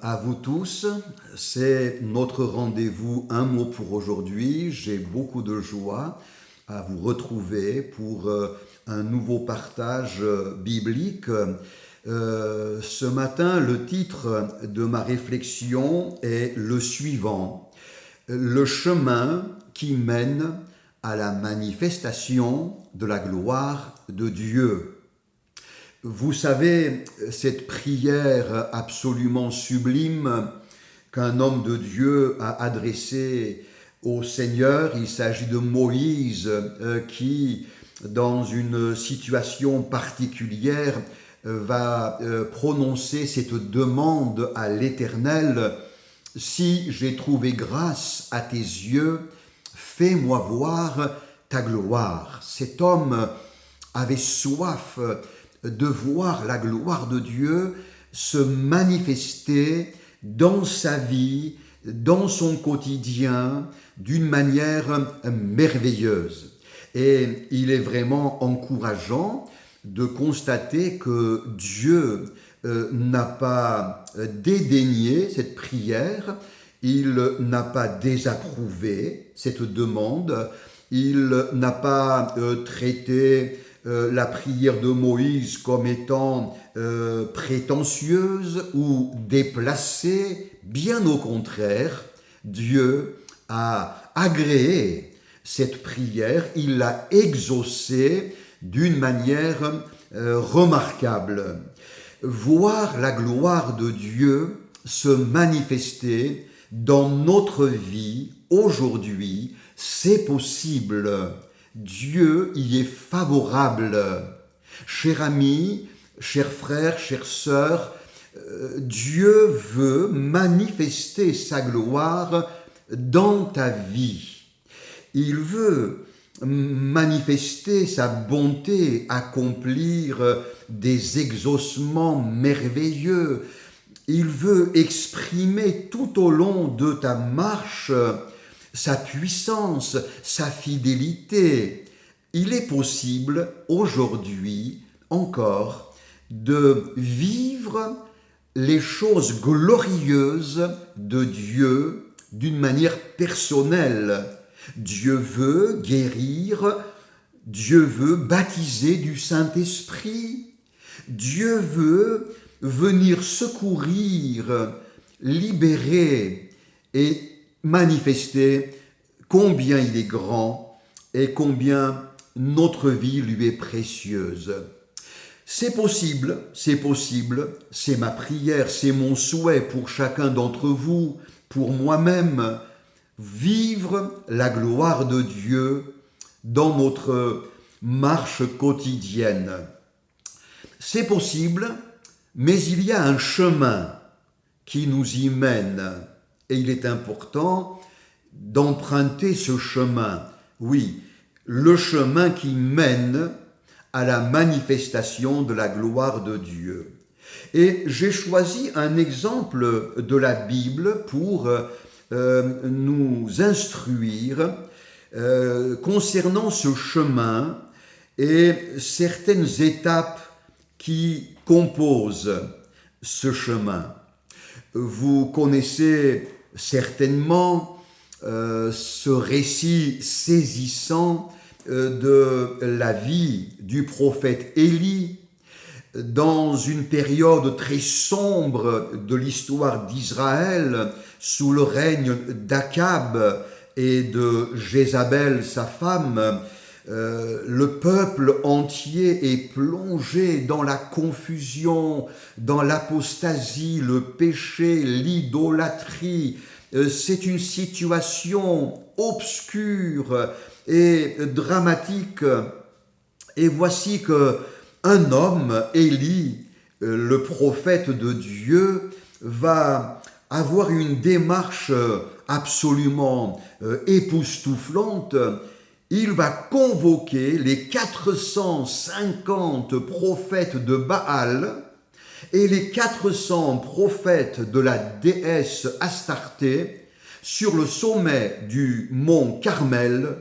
à vous tous, c'est notre rendez-vous Un mot pour aujourd'hui. J'ai beaucoup de joie à vous retrouver pour un nouveau partage biblique. Ce matin, le titre de ma réflexion est le suivant: le chemin qui mène à la manifestation de la gloire de Dieu. Vous savez, cette prière absolument sublime qu'un homme de Dieu a adressée au Seigneur, il s'agit de Moïse qui, dans une situation particulière, va prononcer cette demande à l'Éternel: si j'ai trouvé grâce à tes yeux, fais-moi voir ta gloire. Cet homme avait soif de voir la gloire de Dieu se manifester dans sa vie, dans son quotidien, d'une manière merveilleuse. Et il est vraiment encourageant de constater que Dieu n'a pas dédaigné cette prière, il n'a pas désapprouvé cette demande, il n'a pas traité la prière de Moïse comme étant prétentieuse ou déplacée. Bien au contraire, Dieu a agréé cette prière, il l'a exaucée d'une manière remarquable. Voir la gloire de Dieu se manifester dans notre vie aujourd'hui, c'est possible. Dieu y est favorable. Cher ami, chers frères, chères sœurs, Dieu veut manifester sa gloire dans ta vie. Il veut manifester sa bonté, accomplir des exaucements merveilleux. Il veut exprimer tout au long de ta marche sa puissance, sa fidélité. Il est possible aujourd'hui encore de vivre les choses glorieuses de Dieu d'une manière personnelle. Dieu veut guérir, Dieu veut baptiser du Saint-Esprit, Dieu veut venir secourir, libérer et manifester combien il est grand et combien notre vie lui est précieuse. C'est possible, c'est ma prière, c'est mon souhait pour chacun d'entre vous, pour moi-même, vivre la gloire de Dieu dans notre marche quotidienne. C'est possible, mais il y a un chemin qui nous y mène. Et il est important d'emprunter ce chemin. Oui, le chemin qui mène à la manifestation de la gloire de Dieu. Et j'ai choisi un exemple de la Bible pour nous instruire concernant ce chemin et certaines étapes qui composent ce chemin. Vous connaissez certainement ce récit saisissant de la vie du prophète Élie dans une période très sombre de l'histoire d'Israël sous le règne d'Akab et de Jézabel, sa femme. Le peuple entier est plongé dans la confusion, dans l'apostasie, le péché, l'idolâtrie. C'est une situation obscure et dramatique. Et voici qu'un homme, Élie, le prophète de Dieu, va avoir une démarche absolument époustouflante. Il va convoquer les 450 prophètes de Baal et les 400 prophètes de la déesse Astarté sur le sommet du mont Carmel,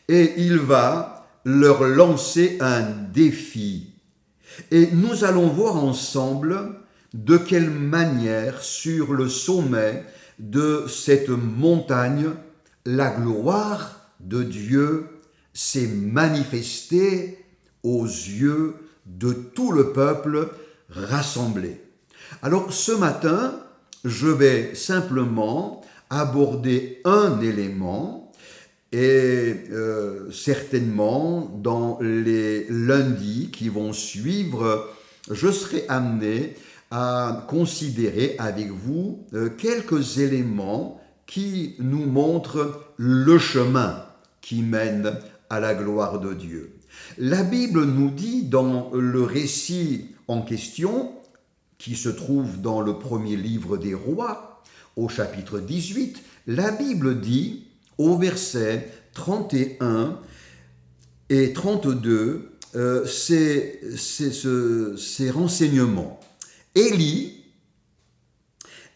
et il va leur lancer un défi. Et nous allons voir ensemble de quelle manière sur le sommet de cette montagne, la gloire de Dieu s'est manifestée aux yeux de tout le peuple rassemblé. Alors ce matin, je vais simplement aborder un élément et certainement dans les lundis qui vont suivre, je serai amené à considérer avec vous quelques éléments qui nous montrent le chemin qui mène à la gloire de Dieu. La Bible nous dit dans le récit en question, qui se trouve dans le premier livre des Rois, au chapitre 18, la Bible dit au verset 31 et 32 ces renseignements. Élie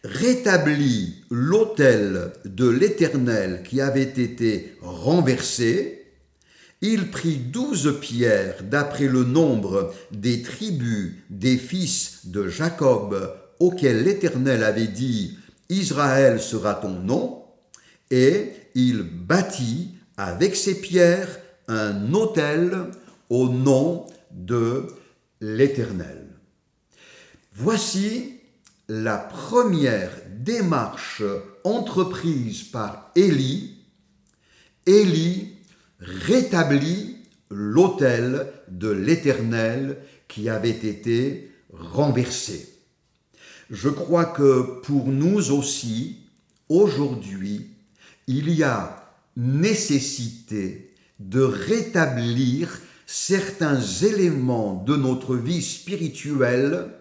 rétablit l'autel de l'Éternel qui avait été renversé. Il prit 12 pierres d'après le nombre des tribus des fils de Jacob auxquels l'Éternel avait dit « Israël sera ton nom » et il bâtit avec ces pierres un autel au nom de l'Éternel. Voici la première démarche entreprise par Élie. Élie rétablit l'autel de l'Éternel qui avait été renversé. Je crois que pour nous aussi, aujourd'hui, il y a nécessité de rétablir certains éléments de notre vie spirituelle,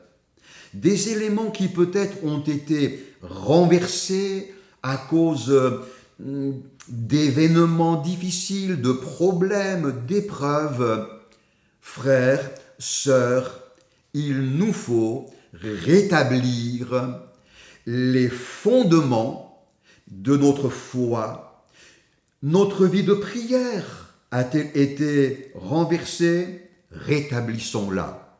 des éléments qui peut-être ont été renversés à cause d'événements difficiles, de problèmes, d'épreuves. Frères, sœurs, il nous faut rétablir les fondements de notre foi. Notre vie de prière a-t-elle été renversée? Rétablissons-la.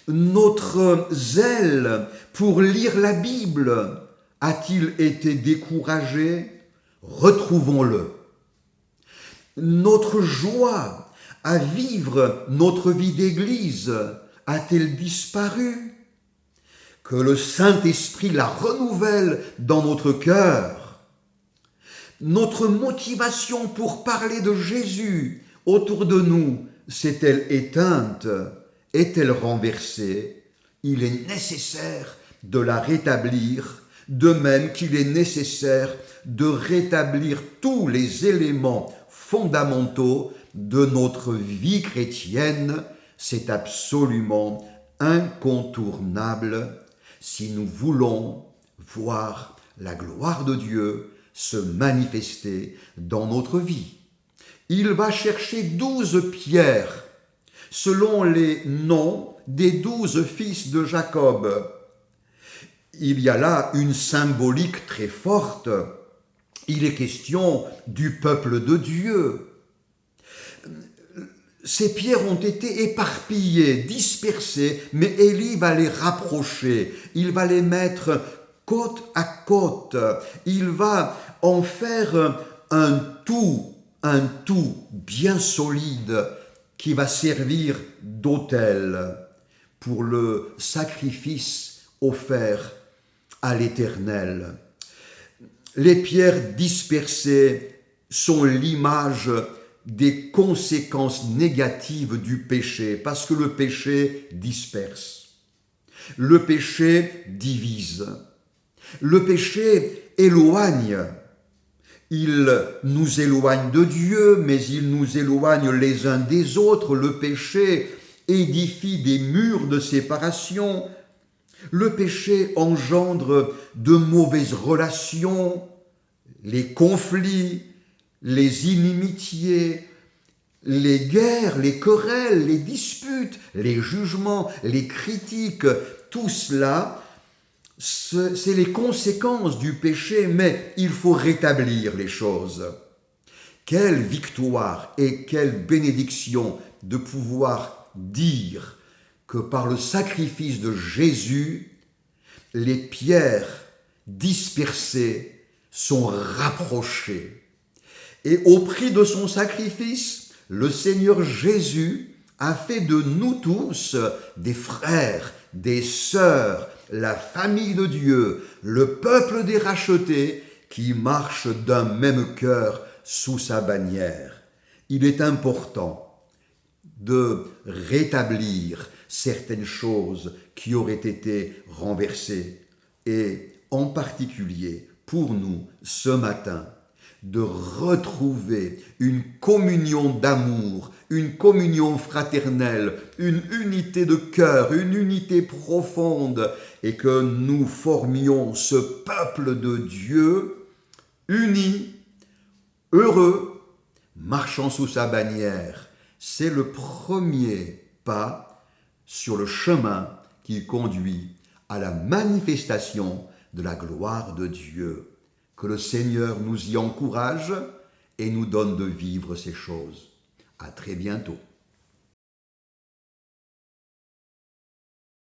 Notre zèle pour lire la Bible a-t-il été découragé? Retrouvons-le. Notre joie à vivre notre vie d'église a-t-elle disparu? Que le Saint-Esprit la renouvelle dans notre cœur. Notre motivation pour parler de Jésus autour de nous s'est-elle éteinte? Est-elle renversée? Il est nécessaire de la rétablir, de même qu'il est nécessaire de rétablir tous les éléments fondamentaux de notre vie chrétienne. C'est absolument incontournable si nous voulons voir la gloire de Dieu se manifester dans notre vie. Il va chercher 12 pierres selon les noms des 12 fils de Jacob. Il y a là une symbolique très forte. Il est question du peuple de Dieu. Ces pierres ont été éparpillées, dispersées, mais Élie va les rapprocher. Il va les mettre côte à côte. Il va en faire un tout bien solide qui va servir d'autel pour le sacrifice offert à l'Éternel. Les pierres dispersées sont l'image des conséquences négatives du péché, parce que le péché disperse. Le péché divise. Le péché éloigne. Il nous éloigne de Dieu, mais il nous éloigne les uns des autres. Le péché édifie des murs de séparation. Le péché engendre de mauvaises relations, les conflits, les inimitiés, les guerres, les querelles, les disputes, les jugements, les critiques. Tout cela, c'est les conséquences du péché, mais il faut rétablir les choses. Quelle victoire et quelle bénédiction de pouvoir dire que par le sacrifice de Jésus, les pierres dispersées sont rapprochées. Et au prix de son sacrifice, le Seigneur Jésus a fait de nous tous des frères, des sœurs, la famille de Dieu, le peuple des rachetés qui marchent d'un même cœur sous sa bannière. Il est important de rétablir certaines choses qui auraient été renversées et en particulier pour nous ce matin de retrouver une communion d'amour, une communion fraternelle, une unité de cœur, une unité profonde et que nous formions ce peuple de Dieu uni, heureux, marchant sous sa bannière. C'est le premier pas sur le chemin qui conduit à la manifestation de la gloire de Dieu. Que le Seigneur nous y encourage et nous donne de vivre ces choses. À très bientôt.